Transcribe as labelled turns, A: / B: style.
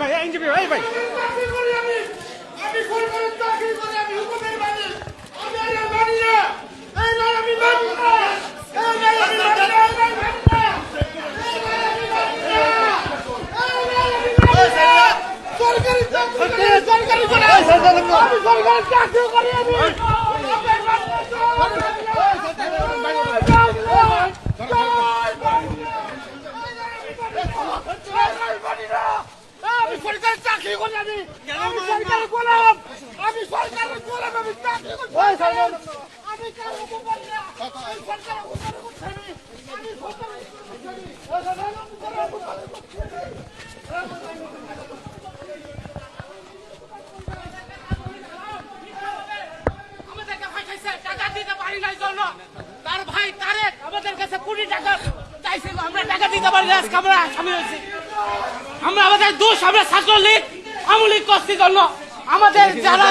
A: ভাই এনজিপি ভাই ভাই
B: আমি সরকারের চাকরি করি, আমি হুকুমের মানি, আমি আর মানি না, এই নয় আমি মানি না, এই নয় আমি মানি না, এই নয় মানি না, এই নয় আমি মানি না, এই নয় আমি মানি না। সরকারি চাকরি করি, সরকারি করি, আমি সরকারের চাকরি করি, আমি সরকারের চাকরি করি, আমি সরকারের গোলাম, আমি সরকারের গোলাম, আমি চাকরি করি, আমি কারো হুকুম মানি না, আমি সরকারের হুকুম করছি, আমি সরকারের
C: আমাদেরকে ফাঁসাইছে, টাকা দিতে পারি নাই জন্য তার ভাই তারেক আমাদের কাছে কোটি টাকা চাইছিল, আমরা টাকা দিতে পারি না, আজকে আমরা আসামি হয়েছি। আমরা আমাদের দোষ, আমরা ছাত্রলীগ আওয়ামী লীগ করছি জন্য আমাদের যারা